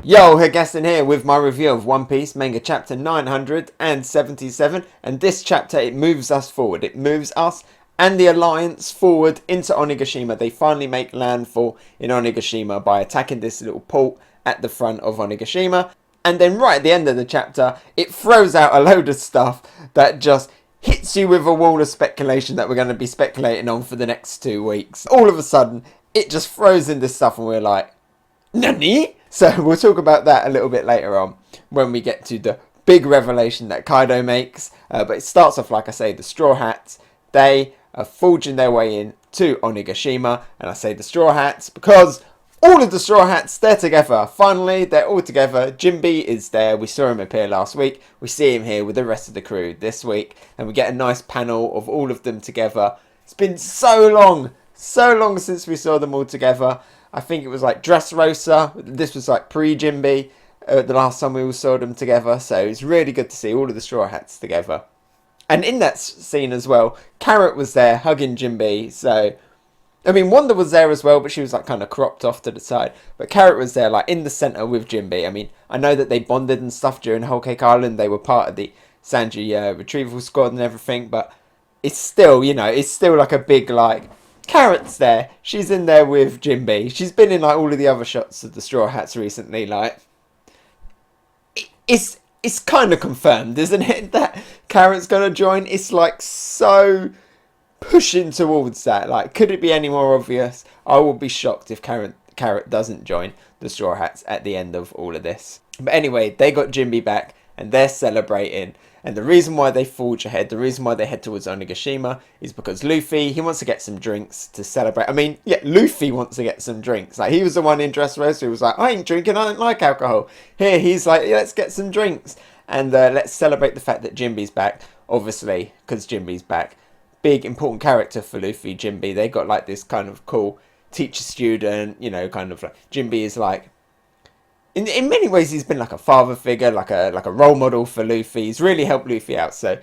Yo, Hegassen here with my review of One Piece Manga Chapter 977, and this chapter, it moves us forward. It moves us and the Alliance forward into Onigashima. They finally make landfall in Onigashima by attacking this little port at the front of Onigashima. And then right at the end of the chapter, it throws out a load of stuff that just hits you with a wall of speculation that we're going to be speculating on for the next 2 weeks. All of a sudden, it just throws in this stuff and we're like, Nani? So we'll talk about that a little bit later on when we get to the big revelation that Kaido makes. But it starts off, like I say, the Straw Hats. They are forging their way in to Onigashima. And I say the Straw Hats because all of the Straw Hats, they're together. Finally, they're all together. Jimbei is there. We saw him appear last week. We see him here with the rest of the crew this week. And we get a nice panel of all of them together. It's been so long since we saw them all together. I think it was like Dressrosa. This was like pre-Jimbei. The last time we all saw them together. So it's really good to see all of the Straw Hats together. And in that scene as well, Carrot was there hugging Jimbei. So, I mean, Wanda was there as well, but she was like kind of cropped off to the side. But Carrot was there like in the centre with Jimbei. I mean, I know that they bonded and stuff during Whole Cake Island. They were part of the Sanji retrieval squad and everything. But it's still, you know, it's still like a big like... Carrot's there. She's in there with Jimbei. She's been in like all of the other shots of the Straw Hats recently. Like, it's kind of confirmed, isn't it, that Carrot's gonna join? It's like so pushing towards that. Like, could it be any more obvious? I will be shocked if Carrot doesn't join the Straw Hats at the end of all of this. But anyway, they got Jimbei back and they're celebrating. And the reason why they forge ahead, the reason why they head towards Onigashima is because Luffy, he wants to get some drinks to celebrate. I mean, yeah, Luffy wants to get some drinks. Like, he was the one in Dressrosa who was like, I ain't drinking, I don't like alcohol. Here, he's like, yeah, let's get some drinks. And let's celebrate the fact that Jimbei's back, obviously, because Jimbei's back. Big, important character for Luffy, Jimbei. They got, like, this kind of cool teacher-student, you know, kind of like, Jimbei is like, in many ways, he's been like a father figure, like a role model for Luffy. He's really helped Luffy out. So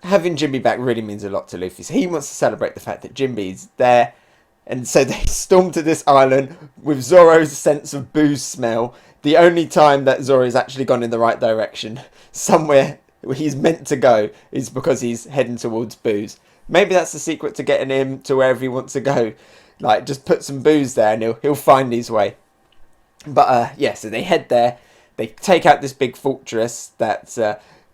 having Jimbei back really means a lot to Luffy. So he wants to celebrate the fact that Jimbei's there. And so they storm to this island with Zoro's sense of booze smell. The only time that Zoro's actually gone in the right direction, somewhere where he's meant to go, is because he's heading towards booze. Maybe that's the secret to getting him to wherever he wants to go. Like, just put some booze there and he'll find his way. But, yeah, so they head there. They take out this big fortress that's...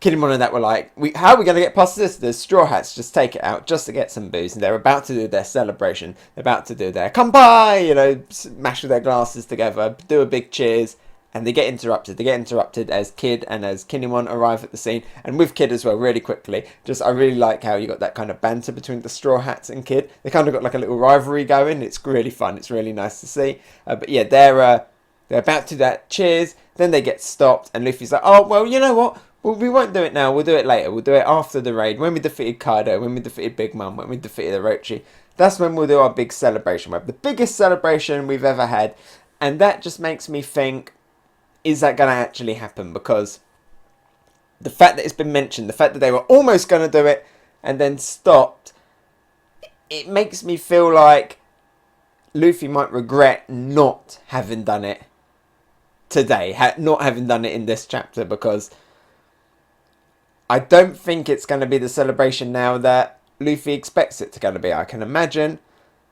Kinemon and that were like, how are we going to get past this? The Straw Hats just take it out just to get some booze. And they're about to do their celebration. They're about to do their kanpai, you know, smash their glasses together, do a big cheers. And they get interrupted. They get interrupted as Kid and as Kinemon arrive at the scene. And with Kid as well, really quickly. Just, I really like how you got that kind of banter between the Straw Hats and Kid. They kind of got like a little rivalry going. It's really fun. It's really nice to see. But yeah, they're about to do that cheers. Then they get stopped. And Luffy's like, oh, well, you know what? Well, we won't do it now. We'll do it later. We'll do it after the raid. When we defeated Kaido, when we defeated Big Mom, when we defeated Orochi. That's when we'll do our big celebration. We have the biggest celebration we've ever had. And that just makes me think, is that going to actually happen? Because the fact that it's been mentioned, the fact that they were almost going to do it and then stopped, it makes me feel like Luffy might regret not having done it today. Not having done it in this chapter, because I don't think it's going to be the celebration now that Luffy expects it to going to be. I can imagine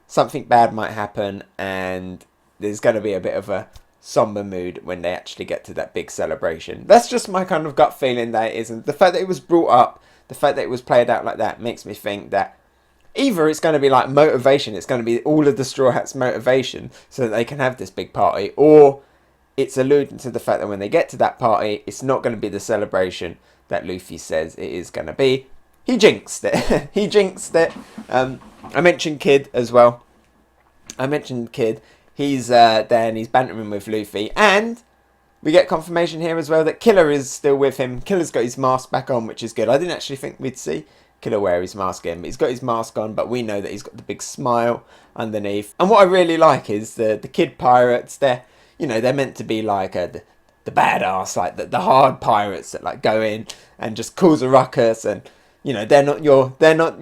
something bad might happen and there's going to be a bit of a somber mood when they actually get to that big celebration. That's just my kind of gut feeling that it isn't. The fact that it was brought up, the fact that it was played out like that makes me think that either it's going to be like motivation, it's going to be all of the Straw Hats' motivation so that they can have this big party, or it's alluding to the fact that when they get to that party, it's not going to be the celebration that Luffy says it is going to be. He jinxed it. He jinxed it. I mentioned Kid as well. He's there and he's bantering with Luffy. And we get confirmation here as well that Killer is still with him. Killer's got his mask back on, which is good. I didn't actually think we'd see Killer wear his mask again, but he's got his mask on, but we know that he's got the big smile underneath. And what I really like is the Kid pirates. They're meant to be like the badass, like the hard pirates that like go in and just cause a ruckus, and you know they're not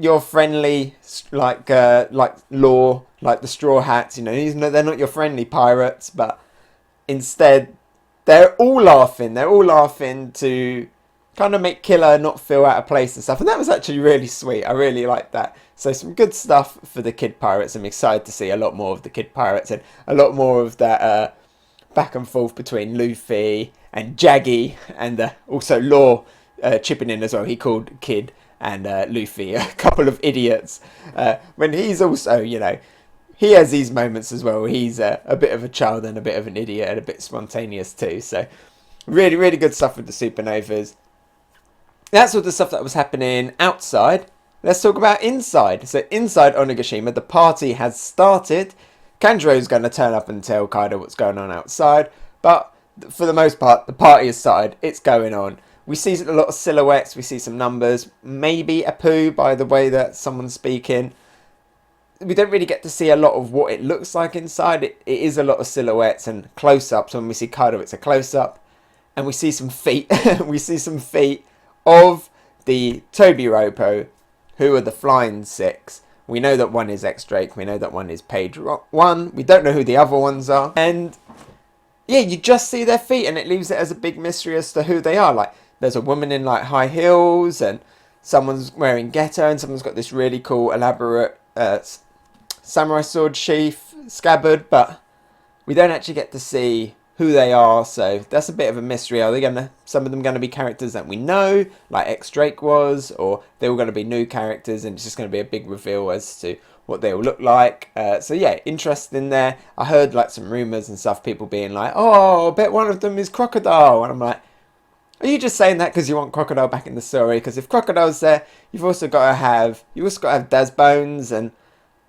your friendly like the Straw Hats. You know, they're not your friendly pirates, but instead they're all laughing. They're all laughing to kind of make Killer not feel out of place and stuff. And that was actually really sweet. I really liked that. So some good stuff for the Kid Pirates. I'm excited to see a lot more of the Kid Pirates and a lot more of that back and forth between Luffy and Jaggy, and also Law chipping in as well. He called Kid and Luffy a couple of idiots. When he's also, you know, he has these moments as well. He's a bit of a child and a bit of an idiot and a bit spontaneous too. So really, really good stuff with the Supernovas. That's all the stuff that was happening outside. Let's talk about inside. So inside Onigashima, the party has started. Kanjuro's going to turn up and tell Kaido what's going on outside. But for the most part, the party has started. It's going on. We see a lot of silhouettes. We see some numbers. Maybe a poo by the way that someone's speaking. We don't really get to see a lot of what it looks like inside. It is a lot of silhouettes and close-ups. When we see Kaido, it's a close-up. And we see some feet. We see some feet of the Tobi Roppo, who are the Flying Six. We know that one is X-Drake. We know that one is Page 1. We don't know who the other ones are. And yeah, you just see their feet and it leaves it as a big mystery as to who they are. Like, there's a woman in like high heels and someone's wearing getter and someone's got this really cool elaborate samurai sword sheath scabbard, but we don't actually get to see who they are, so that's a bit of a mystery. Are they some of them gonna be characters that we know, like X-Drake was, or they're all gonna be new characters and it's just gonna be a big reveal as to what they all look like? So yeah, interesting there. I heard like some rumours and stuff, people being like, oh, I bet one of them is Crocodile, and I'm like, are you just saying that because you want Crocodile back in the story? Because if Crocodile's there, you've also got to have Daz Bones, and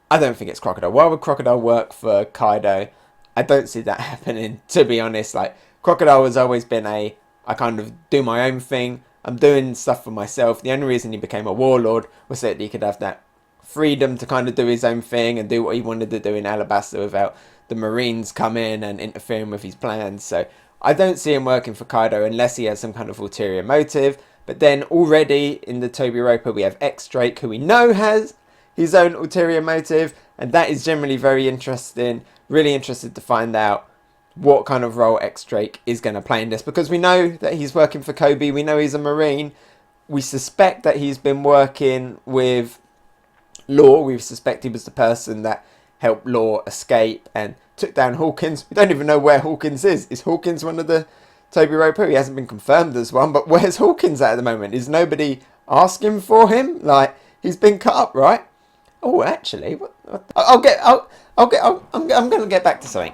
I don't think it's Crocodile. Why would Crocodile work for Kaido? I don't see that happening, to be honest. Like, Crocodile has always been I kind of do my own thing. I'm doing stuff for myself. The only reason he became a warlord was so that he could have that freedom to kind of do his own thing and do what he wanted to do in Alabasta without the Marines coming and interfering with his plans. So I don't see him working for Kaido unless he has some kind of ulterior motive. But then already in the Tobi Roppo, we have X-Drake, who we know has his own ulterior motive, and that is generally very interesting. Really interested to find out what kind of role X-Drake is going to play in this, because we know that he's working for Kobe, we know he's a Marine, we suspect that he's been working with Law, we suspect he was the person that helped Law escape and took down Hawkins. We don't even know where Hawkins is. Is Hawkins one of the Tobi Roppo? He hasn't been confirmed as one, but where's Hawkins at the moment? Is nobody asking for him? Like, he's been cut up, right? Oh, actually, I'm going to get back to something.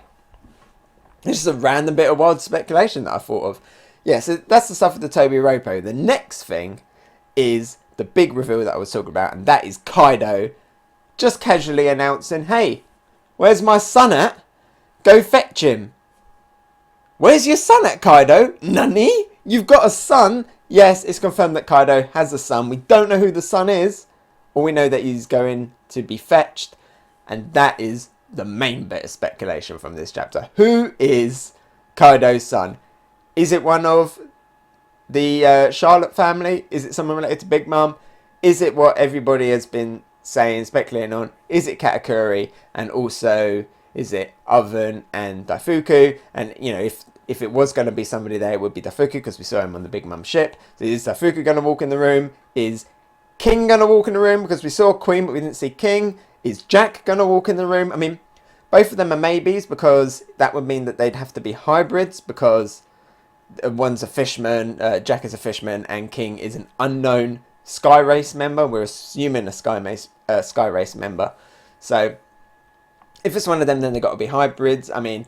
It's just a random bit of wild speculation that I thought of. Yeah, so that's the stuff with the Tobi Roppo. The next thing is the big reveal that I was talking about, and that is Kaido just casually announcing, hey, where's my son at? Go fetch him. Where's your son at, Kaido? Nani? You've got a son? Yes, it's confirmed that Kaido has a son. We don't know who the son is. All we know that he's going to be fetched, and that is the main bit of speculation from this chapter. Who is Kaido's son? Is it one of the Charlotte family? Is it someone related to Big Mom? Is it what everybody has been saying, speculating on? Is it Katakuri? And also, is it Oven and Daifuku? And, you know, if it was going to be somebody there, it would be Daifuku, because we saw him on the Big Mom ship. So is Daifuku going to walk in the room? Is King going to walk in the room? Because we saw Queen, but we didn't see King. Is Jack going to walk in the room? I mean, both of them are maybes, because that would mean that they'd have to be hybrids, because one's a fisherman, Jack is a fisherman, and King is an unknown Sky Race member. We're assuming a Sky Race member. So, if it's one of them, then they've got to be hybrids. I mean,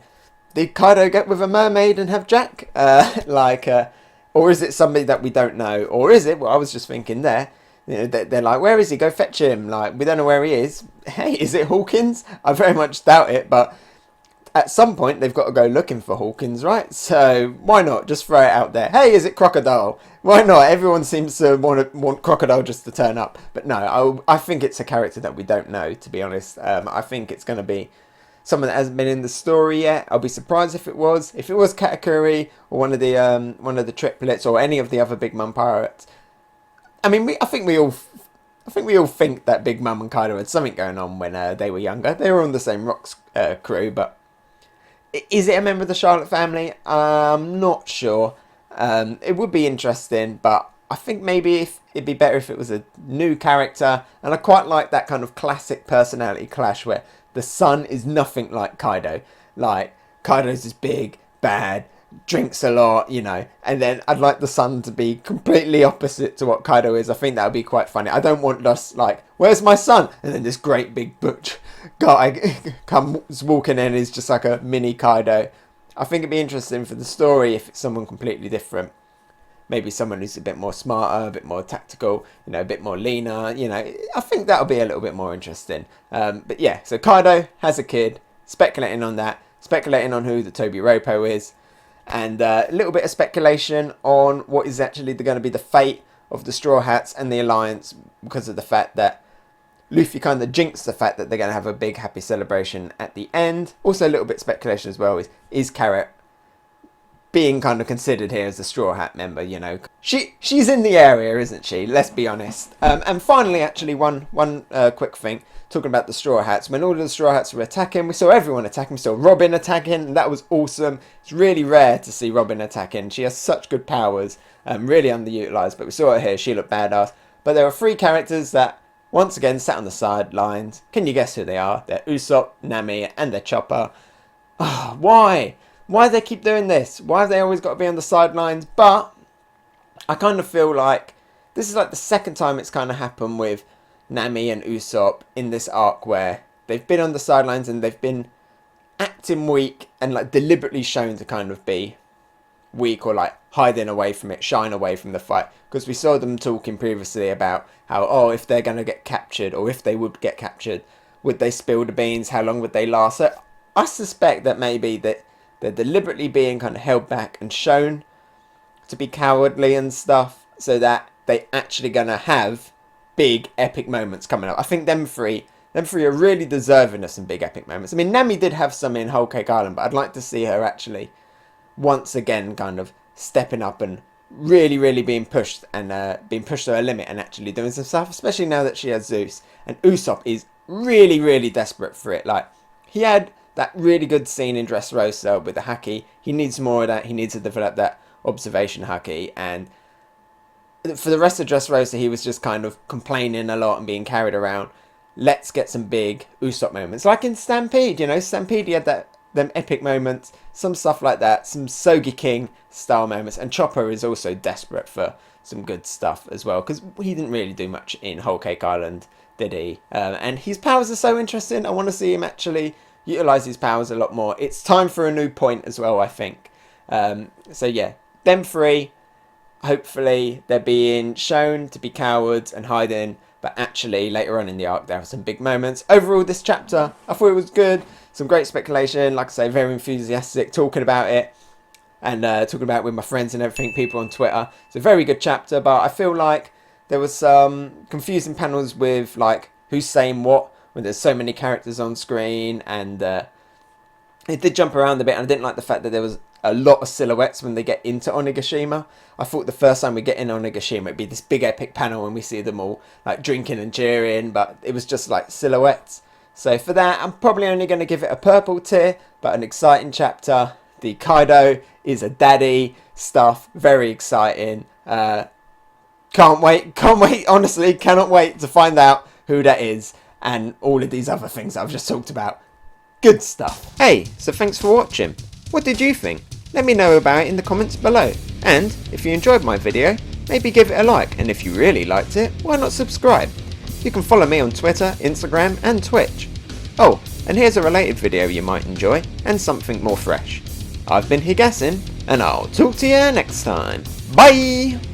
did Kaido get with a mermaid and have Jack? Or is it somebody that we don't know? Or is it, well, I was just thinking there, you know, they're like, where is he? Go fetch him. Like, we don't know where he is. Hey, is it Hawkins? I very much doubt it, but at some point they've got to go looking for Hawkins, right? So why not just throw it out there? Hey, is it Crocodile? Why not? Everyone seems to want Crocodile just to turn up, but no, I think it's a character that we don't know, to be honest. I think it's going to be someone that hasn't been in the story yet. I'll be surprised if it was Katakuri or one of the triplets or any of the other Big Mom pirates. I mean, I think we all think that Big Mom and Kaido had something going on when they were younger. They were on the same Rocks crew, but Is it a member of the Charlotte family? I'm not sure. It would be interesting, but I think maybe if it'd be better if it was a new character. And I quite like that kind of classic personality clash where the son is nothing like Kaido. Like, Kaido's this big, bad, drinks a lot, you know, and then I'd like the son to be completely opposite to what Kaido is. I think that would be quite funny. I don't want us like, where's my son? And then this great big butch guy comes walking in and is just like a mini Kaido. I think it'd be interesting for the story if it's someone completely different. Maybe someone who's a bit more smarter, a bit more tactical, you know, a bit more leaner, you know. I think that'll be a little bit more interesting. But yeah, so Kaido has a kid, speculating on that, speculating on who the Tobi Roppo is, and a little bit of speculation on what is actually going to be the fate of the Straw Hats and the Alliance, because of the fact that Luffy kind of jinxed the fact that they're going to have a big happy celebration at the end. Also a little bit of speculation as well is Carrot being kind of considered here as a Straw Hat member, you know. She's in the area, isn't she? Let's be honest. And finally, actually, one quick thing, talking about the Straw Hats. When all of the Straw Hats were attacking, we saw everyone attacking. We saw Robin attacking, and that was awesome. It's really rare to see Robin attacking. She has such good powers, really underutilized, but we saw her here. She looked badass. But there are 3 characters that, once again, sat on the sidelines. Can you guess who they are? They're Usopp, Nami, and their Chopper. Oh, why? Why do they keep doing this? Why have they always got to be on the sidelines? But I kind of feel like this is like the second time it's kind of happened with Nami and Usopp in this arc where they've been on the sidelines and they've been acting weak and like deliberately shown to kind of be weak or like hiding away from it, shying away from the fight. Because we saw them talking previously about how, oh, if they're going to get captured or if they would get captured, would they spill the beans? How long would they last? So I suspect that maybe that they're deliberately being kind of held back and shown to be cowardly and stuff so that they actually going to have big epic moments coming up. I think them three are really deserving of some big epic moments. I mean, Nami did have some in Whole Cake Island, but I'd like to see her actually once again kind of stepping up and really being pushed and being pushed to her limit and actually doing some stuff, especially now that she has Zeus. And Usopp is really desperate for it. Like, he had that really good scene in Dressrosa with the haki. He needs more of that. He needs to develop that observation haki. And for the rest of Dressrosa, he was just kind of complaining a lot and being carried around. Let's get some big Usopp moments. Like in Stampede, you know. Stampede, he had them epic moments. Some stuff like that. Some Sogi King style moments. And Chopper is also desperate for some good stuff as well. Because he didn't really do much in Whole Cake Island, did he? And his powers are so interesting. I want to see him actually utilize his powers a lot more. It's time for a new point as well, I think. So yeah, them 3, hopefully they're being shown to be cowards and hiding, but actually later on in the arc there are some big moments. Overall, this chapter, I thought it was good. Some great speculation, like I say, very enthusiastic, talking about it and talking about it with my friends and everything, people on Twitter. It's a very good chapter, but I feel like there was some confusing panels with like who's saying what when there's so many characters on screen, and it did jump around a bit, and I didn't like the fact that there was a lot of silhouettes when they get into Onigashima. I thought the first time we get in Onigashima it'd be this big epic panel when we see them all like drinking and cheering, but it was just like silhouettes. So for that, I'm probably only going to give it a purple tier, but an exciting chapter. The Kaido is a daddy stuff, very exciting. Can't wait, honestly, cannot wait to find out who that is. And all of these other things that I've just talked about. Good stuff. Hey, so thanks for watching. What did you think? Let me know about it in the comments below. And if you enjoyed my video, maybe give it a like. And if you really liked it, why not subscribe? You can follow me on Twitter, Instagram and Twitch. Oh, and here's a related video you might enjoy, and something more fresh. I've been Hegassen, and I'll talk to you next time. Bye!